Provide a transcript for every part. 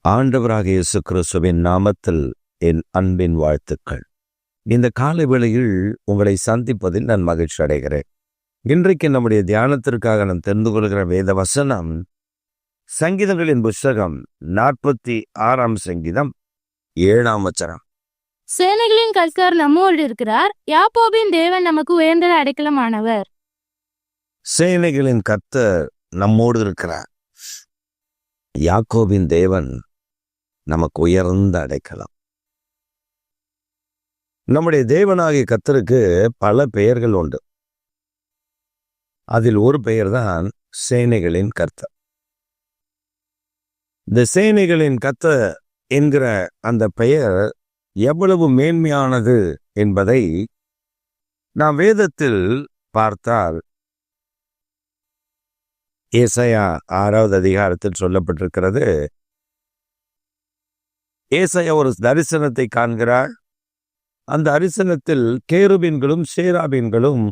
ஆண்டவராக இயேசு கிறிஸ்துவின் நாமத்தில் என் அன்பின் வாழ்த்துக்கள். இந்த காலை வேளையில் உங்களை சந்திப்பதில் நான் மகிழ்ச்சி அடைகிறேன். இன்றைக்கு நம்முடைய தியானத்திற்காக நாம் தெரிந்து கொள்கிற வேத வசனம் சங்கீதங்களின் புஸ்தகம் 46ஆம் சங்கீதம் 7ஆம் வசனம். சேனைகளின் கர்த்தர் நம்மோடு இருக்கிறார், யாக்கோபின் தேவன் நமக்கு உயர்ந்த அடைக்கலமானவர். சேனைகளின் கர்த்தர் நம்மோடு இருக்கிறார், யாக்கோபின் தேவன் நமக்கு உயர்ந்த அடைக்கலம். நம்முடைய தேவனாகிய கர்த்தருக்கு பல பெயர்கள் உண்டு. அதில் ஒரு பெயர் தான் சேனைகளின் கர்த்தர். இந்த சேனைகளின் கர்த்தர் என்கிற அந்த பெயர் எவ்வளவு மேன்மையானது என்பதை நாம் வேதத்தில் பார்த்தால் ஏசாயா 6வது அதிகாரத்தில் சொல்லப்பட்டிருக்கிறது. ஏசாயா ஒரு தரிசனத்தை காண்கிறார். அந்த தரிசனத்தில் கேருபீன்களும் சேராபீன்களும்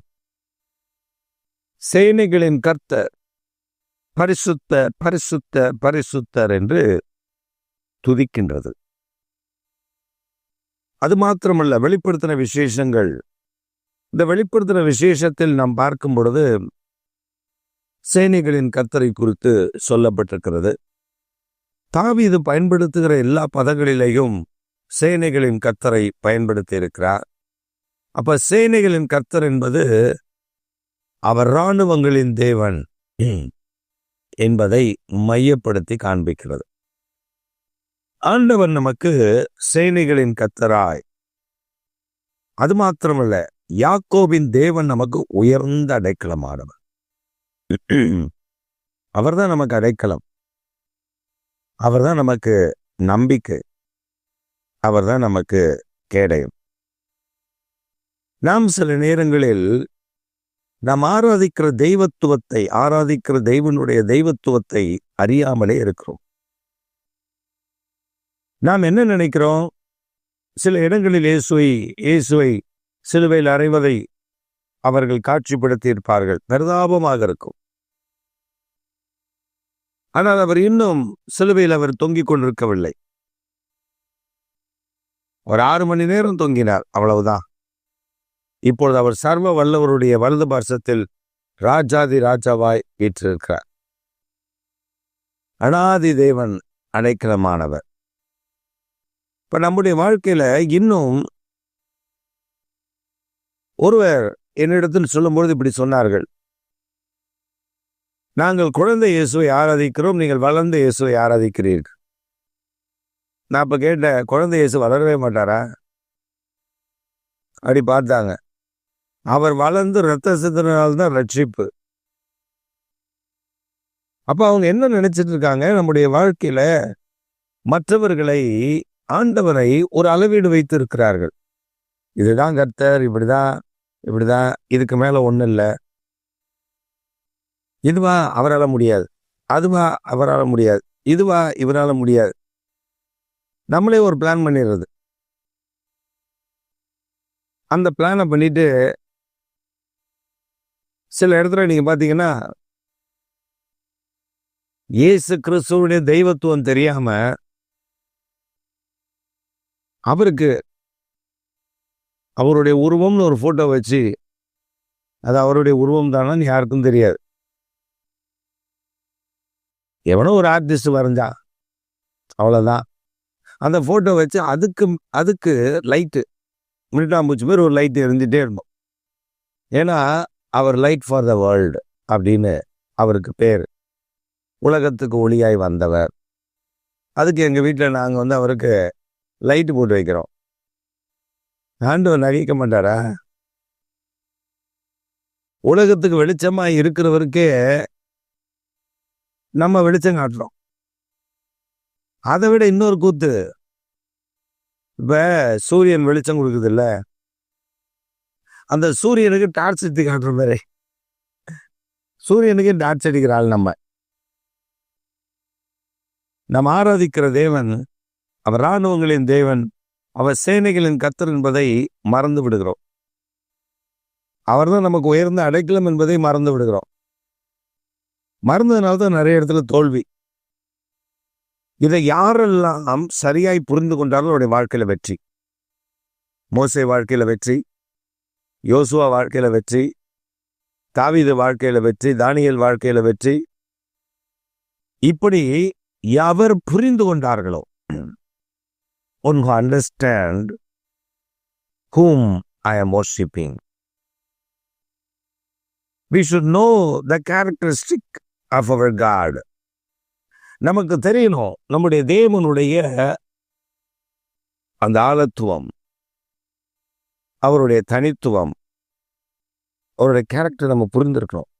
சேனைகளின் கர்த்தர் பரிசுத்தர் பரிசுத்தர் பரிசுத்தர் என்று துதிக்கின்றது. அது மாத்திரமல்ல, வெளிப்படுத்தின விசேஷங்கள். இந்த வெளிப்படுத்தின விசேஷத்தில் நாம் பார்க்கும் பொழுது சேனைகளின் கர்த்தரை குறித்து சொல்லப்பட்டிருக்கிறது. தாவீது பயன்படுத்துகிற எல்லா பதங்களிலேயும் சேனைகளின் கர்த்தரை பயன்படுத்தி இருக்கிறார். அப்ப சேனைகளின் கர்த்தர் என்பது அவர் இராணுவங்களின் தேவன் என்பதை மையப்படுத்தி காண்பிக்கிறது. ஆண்டவர் நமக்கு சேனைகளின் கர்த்தராய், அது மாத்திரமல்ல, யாக்கோபின் தேவன் நமக்கு உயர்ந்த அடைக்கலமானவர். அவர்தான் நமக்கு அடைக்கலம், அவர்தான் நமக்கு நம்பிக்கை, அவர்தான் நமக்கு கேடயம். நாம் சில நேரங்களில் நாம் ஆராதிக்கிற தேவனுடைய தெய்வத்துவத்தை அறியாமலே இருக்கிறோம். நாம் என்ன நினைக்கிறோம்? சில இடங்களில் இயேசுவை சிலுவையில் அறைவதை அவர்கள் காட்சிப்படுத்தி இருப்பார்கள், பரிதாபமாக இருக்கும். ஆனால் அவர் இன்னும் சிலுவையில் அவர் தொங்கிக் கொண்டிருக்கவில்லை. ஒரு 6 மணி நேரம் தொங்கினார், அவ்வளவுதான். இப்பொழுது அவர் சர்வ வல்லவருடைய வலது பார்சத்தில் ராஜாதி ராஜாவாய் வீற்றிருக்கிறார். அனாதி தேவன், அடைக்கலமானவர். இப்ப நம்முடைய வாழ்க்கையில இன்னும் ஒருவர் என்னிடத்தில் சொல்லும்பொழுது இப்படி சொன்னார்கள், நாங்கள் குழந்தை இயேசுவை ஆராதிக்கிறோம், நீங்கள் வளர்ந்த இயேசுவை ஆராதிக்கிறீர்கள். நான் இப்ப கேட்டேன், குழந்தை இயேசு வளரவே மாட்டாரா? அப்படி பார்த்தாங்க. அவர் வளர்ந்து இரத்த சிந்தனால்தான் ரட்சிப்பு. அப்ப அவங்க என்ன நினைச்சிட்டு இருக்காங்க? நம்முடைய வாழ்க்கையில மற்றவர்களை, ஆண்டவரை ஒரு அளவீடு வைத்து இருக்கிறார்கள். இதுதான் கர்த்தர், இப்படிதான், இதுக்கு மேல ஒண்ணும் இல்லை. இதுவா அவரால முடியாது, அதுவா அவரால முடியாது, இதுவா இவரால முடியாது. நம்மளே ஒரு பிளான் பண்ணிடுறது. அந்த பிளானை பண்ணிட்டு சில இடத்துல நீங்க பாத்தீங்கன்னா இயேசு கிறிஸ்துவுடைய தெய்வத்துவம் தெரியாம அவருக்கு அவருடைய உருவம்னு ஒரு போட்டோ வச்சு, அது அவருடைய உருவம் தானு யாருக்கும் தெரியாது. எவனோ ஒரு ஆர்டிஸ்ட் வரைஞ்சா, அவ்வளவுதான். அந்த போட்டோ வச்சு அதுக்கு லைட்டு, மினிட்டாம்பூச்சி பேர் ஒரு லைட் எரிஞ்சிட்டே இருப்போம். ஏன்னா அவர் லைட் ஃபார் த வேர்ல்டு அப்படின்னு அவருக்கு பேர். உலகத்துக்கு ஒளியாய் வந்தவர். அதுக்கு எங்க வீட்டில் நாங்கள் அவருக்கு லைட்டு போட்டு வைக்கிறோம். ஆண்டவர் நகைக்க மாட்டாரா? உலகத்துக்கு வெளிச்சமா இருக்கிறவருக்கே நம்ம வெளிச்சம் காட்டுறோம். அதை விட இன்னொரு கூத்து, இப்ப சூரியன் வெளிச்சம் கொடுக்குது இல்ல, அந்த சூரியனுக்கு டார்ச் அடித்து காட்டுற மாதிரி சூரியனுக்கு டார்ச் அடிக்கிறாள். நம்ம ஆராதிக்கிற தேவன் அவர் இராணுவங்களின் தேவன், அவர் சேனைகளின் கர்த்தர் என்பதை மறந்து விடுகிறோம். அவர்தான் நமக்கு உயர்ந்த அடைக்கலம் என்பதை மறந்து விடுகிறோம். மறந்ததுனால தான் நிறைய இடத்துல தோல்வி. இதை யாரெல்லாம் சரியாய் புரிந்து கொண்டாலும் அவருடைய வாழ்க்கையில வெற்றி. மோசே வாழ்க்கையில வெற்றி, யோசுவா வாழ்க்கையில வெற்றி, தாவீது வாழ்க்கையில வெற்றி, தானியேல் வாழ்க்கையில வெற்றி. இப்படி எவர் புரிந்து கொண்டார்களோ, one who understand whom I am worshiping. We should know the characteristic of our God. நமக்கு தெரியணும் நம்முடைய தேவனுடைய அந்த ஆழத்துவம், அவருடைய தனித்துவம், அவருடைய கேரக்டர் நம்ம புரிந்திருக்கணும்.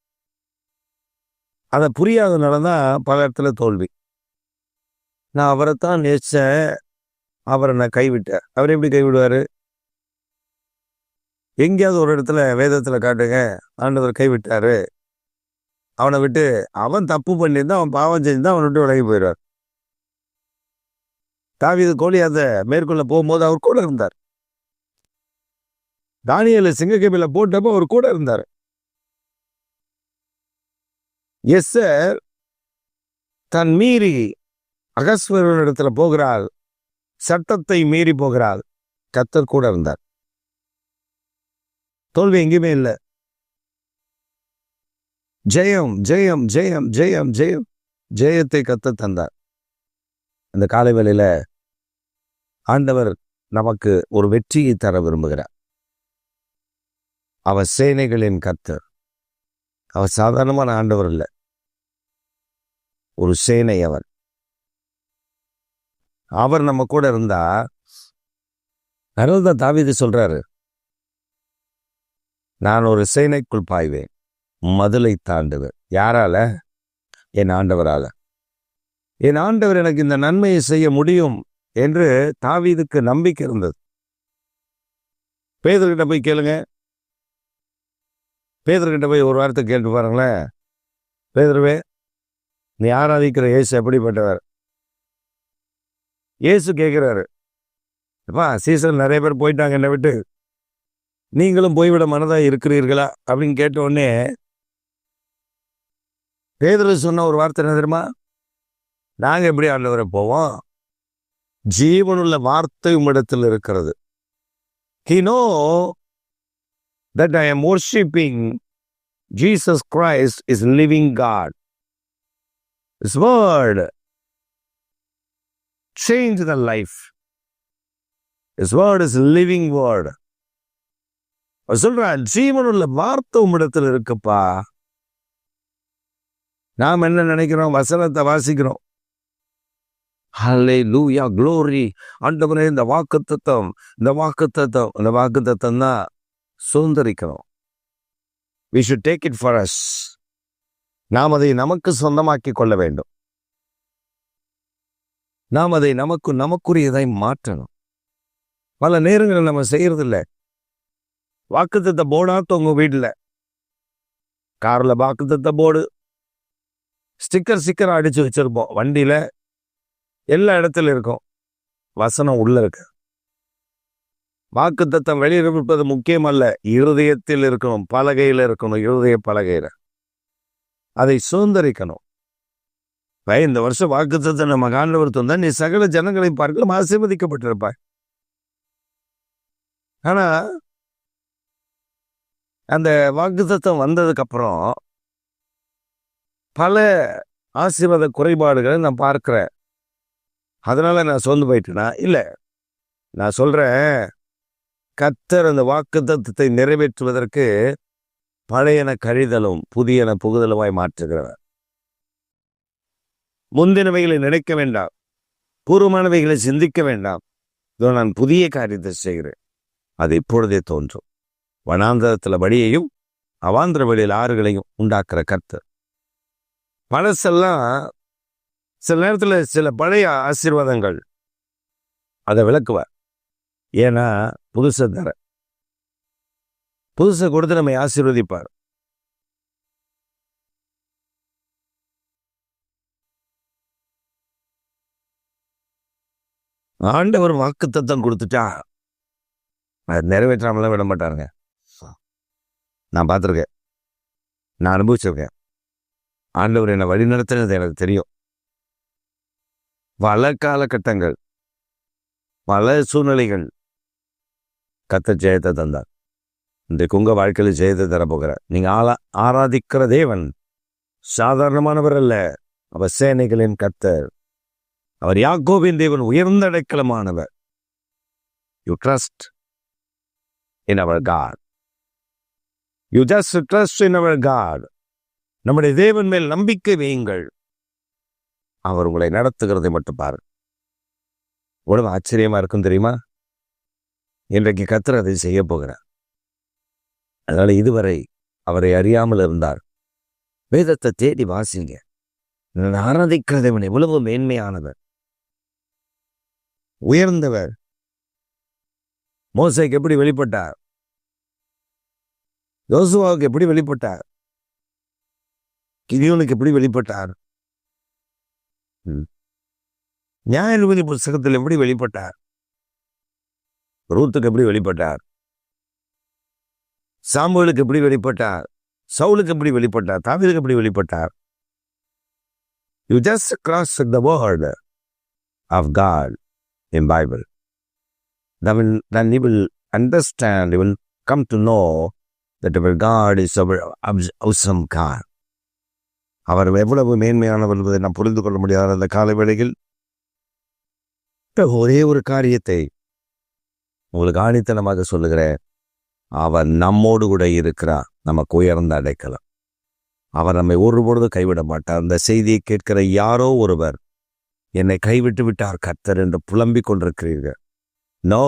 அதை புரியாதனால தான் பல இடத்துல தோல்வி. நான் அவரைத்தான் நேசிச்சேன், அவரை நான் கைவிட்டேன். அவர் எப்படி கைவிடுவாரு? எங்கேயாவது ஒரு இடத்துல வேதத்துல காட்டுங்க, ஆண்டவர் கைவிட்டாரு, அவனை விட்டு, அவன் தப்பு பண்ணியிருந்தா, அவன் பாவம் செஞ்சிருந்தா அவனை விட்டு விலகி போயிடுவார். தாவீது கோலியாத்தை மேற்கொள்ள போகும்போது அவர் கூட இருந்தார். தானியேலை சிங்கக்கேபில போட்டப்போ அவர் கூட இருந்தார். எஸ்தர் தன் மீறி அகஸ்வேரோனிடத்துல போகிறாள், சட்டத்தை மீறி போகிறாள், கர்த்தர் கூட இருந்தார். தோல்வி எங்கேயுமே இல்லை. ஜெயம் ஜெயம் ஜெயம் ஜெயம் ஜெயம், ஜெயத்தை கர்த்தர் தந்தார். அந்த காலை வேளையில ஆண்டவர் நமக்கு ஒரு வெற்றியை தர விரும்புகிறார். அவர் சேனைகளின் கர்த்தர். அவர் சாதாரணமான ஆண்டவர் இல்லை, ஒரு சேனை அவர். அவர் நம்ம கூட இருந்தா, அதனால்தான் தாவீது சொல்றாரு, நான் ஒரு சேனைக்குள் பாய்வேன், மதுளை தாண்டுவேன். யாரால? என் ஆண்டவரால. என் ஆண்டவர் எனக்கு இந்த நன்மையை செய்ய முடியும் என்று தாவீதுக்கு நம்பிக்கை இருந்தது. பேதுருகிட்ட போய் கேளுங்க, பேதுருகிட்ட போய் ஒரு வார்த்தை கேட்டு பாருங்களேன். பேதுருவே, நீ ஆராதிக்கிற இயேசு எப்படிப்பட்டவர்? இயேசு கேட்கிறாரு, அப்பா சீசன் நிறைய பேர் போயிட்டாங்க என்னை விட்டு, நீங்களும் போய்விட மனதா இருக்கிறீர்களா அப்படின்னு கேட்ட உடனே பேதுரு சொன்ன ஒரு வார்த்தை என்ன தெரியுமா? நாங்க எப்படி ஆண்டவரை போவோம்? ஜீவனுள்ள வார்த்தை உம்மிடத்தில் இருக்கிறது. He know that I am worshiping Jesus Christ is living God. His word change the life. His word is living word. சொல்றான், ஜீவனுள்ள வார்த்தை உம்மிடத்தில் இருக்குப்பா. நாம் என்ன நினைக்கிறோம்? வசனத்தை வாசிக்கிறோம், ஹல்லேலூயா க்ளோரி, ஆண்டவரே இந்த வாக்குத்தத்தம், இந்த வாக்குத்தத்தம், இந்த வாக்குத்தத்தம் தான் சுதந்திரிக்கணும். We should take it for us. நாம் அதை நமக்கு சொந்தமாக்கி கொள்ள வேண்டும். நாம் அதை நமக்குரியதை மாற்றணும். பல நேரங்களில் நம்ம செய்யறதில்லை. வாக்குத்தத்த போர்டாத்த உங்க வீட்டில், கார்ல வாக்குத்தத்த போர்டு, ஸ்டிக்கர் அடிச்சு வச்சிருப்போம், வண்டியில எல்லா இடத்துல இருக்கும், வசனம் உள்ள இருக்கு. வாக்குத்தத்தம் வெளியில் இருப்பது முக்கியம் அல்ல, இருதயத்தில் இருக்கணும், பலகையில் இருக்கணும், இருதய பலகையில அதை சுதந்திரிக்கணும். இந்த வருஷம் வாக்குத்தத்தம் நம்ம ஆண்டவர் தந்தா நீ சகல ஜனங்களை பார்க்கலாம் ஆசீர்வதிக்கப்பட்டிருப்பாய். ஆனா அந்த வாக்குத்தத்தம் வந்ததுக்கு அப்புறம் பல ஆசீர்வாத குறைபாடுகளை நான் பார்க்கிறேன். அதனால நான் சோர்ந்து போயிட்டேனா? இல்லை, நான் சொல்றேன், கர்த்தர் அந்த வாக்குத்தத்தத்தை நிறைவேற்றுவதற்கு பழையன கழிதலும் புதியன புகுதலுமாய் மாற்றுகிறவர். முந்தினவைகளை நினைக்க வேண்டாம், பூர்வமானவைகளை சிந்திக்க வேண்டாம், இதோ நான் புதிய காரியத்தை செய்கிறேன், அது இப்பொழுதே தோன்றும். வனாந்தரத்தில் வழியையும் அவாந்திர வழியில் ஆறுகளையும் உண்டாக்குற கர்த்தர். பழசெல்லாம் சில நேரத்தில் சில பழைய ஆசீர்வாதங்கள் அதை விளக்குவார். ஏன்னா புதுசை தர, புதுசை கொடுத்து நம்மை ஆசீர்வதிப்பார். ஆண்டவர் வாக்குத்தத்தம் கொடுத்துட்டா அது நிறைவேற்றாமலாம் விட மாட்டாருங்க. நான் பார்த்துருக்கேன், நான் அனுபவிச்சிருக்கேன். ஆண்டவர் என்னை வழி நடத்தினது எனக்கு தெரியும். பல காலகட்டங்கள், பல சூழ்நிலைகள் கர்த்தர் ஜெயத்தை தந்தார். இன்றைக்கு உங்க வாழ்க்கையில ஜெயத்தை தரப்போகிறார். நீங்க ஆராதிக்கிற தேவன் சாதாரணமானவர் அல்ல. அவர் சேனைகளின் கர்த்தர். அவர் யாக்கோபின் தேவன், உயர்ந்த அடைக்கலமானவர். You trust in our God. You just trust in our God. நம்முடைய தேவன் மேல் நம்பிக்கை வையுங்கள். அவர் உங்களை நடத்துகிறதை மட்டும் பாரு. உடம்பு ஆச்சரியமா இருக்கும் தெரியுமா? இன்றைக்கு கர்த்தர் அதை செய்ய போகிறார். அதனால இதுவரை அவரை அறியாமல் இருந்தார். வேதத்தை தேடி வாசிங்க. நான் ஆராதிக்கிறதவன் எவ்வளவு மேன்மையானவர், உயர்ந்தவர். மோசேக்கு எப்படி வெளிப்பட்டார்? யோசுவாவுக்கு எப்படி வெளிப்பட்டார்? கிதியோனுக்கு எப்படி வெளிப்பட்டார்? நியாயாதிபதி புத்தகத்தில் எப்படி வெளிப்பட்டார்? ரூத்துக்கு எப்படி வெளிப்பட்டார்? சாமுவேலுக்கு எப்படி வெளிப்பட்டார்? சவுலுக்கு எப்படி வெளிப்பட்டார்? தாவீதுக்கு எப்படி வெளிப்பட்டார்? You just cross the word of God in Bible. Then you will understand, you will come to know that our God is our awesome God. அவர் எவ்வளவு மேன்மையானவர் என்பதை நாம் புரிந்து கொள்ள முடியாத அந்த கால வேளையில் ஒரே ஒரு காரியத்தை உங்களுக்கு ஆணித்தனமாக சொல்லுகிறேன். அவர் நம்மோடு கூட இருக்கிறார். நமக்கு உயர்ந்த அடைக்கலம். அவர் நம்மை ஒருபொழுது கைவிட மாட்டார். அந்த செய்தியை கேட்கிற யாரோ ஒருவர் என்னை கைவிட்டு விட்டார் கர்த்தர் என்று புலம்பிக் கொண்டிருக்கிறீர்கள். No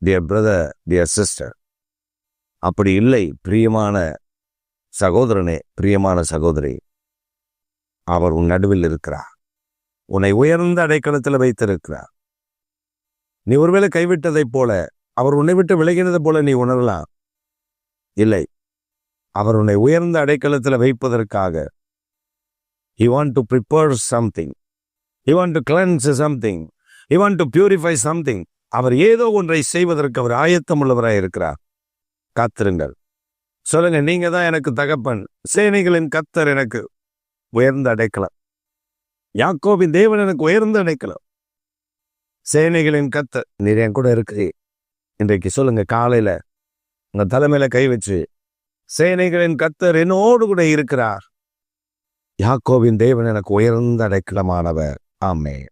dear brother, dear sister, அப்படி இல்லை. பிரியமான சகோதரனே, பிரியமான சகோதரி, அவர் உன் நடுவில் இருக்கிறார். உன்னை உயர்ந்த அடைக்கலத்தில் வைத்திருக்கிறார். நீ ஒருவேளை கைவிட்டதைப் போல, அவர் உன்னை விட்டு விலகினதை போல நீ உணரலாம். இல்லை, அவர் உன்னை உயர்ந்த அடைக்கலத்தில் வைப்பதற்காக he want to prepare something, he want to cleanse something, he want to purify something. அவர் ஏதோ ஒன்றை செய்வதற்கு அவர் ஆயத்தம் உள்ளவராய் இருக்கிறார். காத்திருங்கள். சொல்லுங்க, நீங்க தான் எனக்கு தகப்பன், சேனைகளின் கர்த்தர் எனக்கு உயர்ந்த அடைக்கலம், யாக்கோபின் தேவன் எனக்கு உயர்ந்த அடைக்கலம், சேனைகளின் கர்த்தர் நீர் என் கூட இருக்கிறீர். இன்றைக்கு சொல்லுங்க, காலையில உங்க தலைமையில கை வச்சு, சேனைகளின் கர்த்தர் என்னோடு கூட இருக்கிறார். யாக்கோபின் தேவன் எனக்கு உயர்ந்த அடைக்கலமானவர். ஆமென்.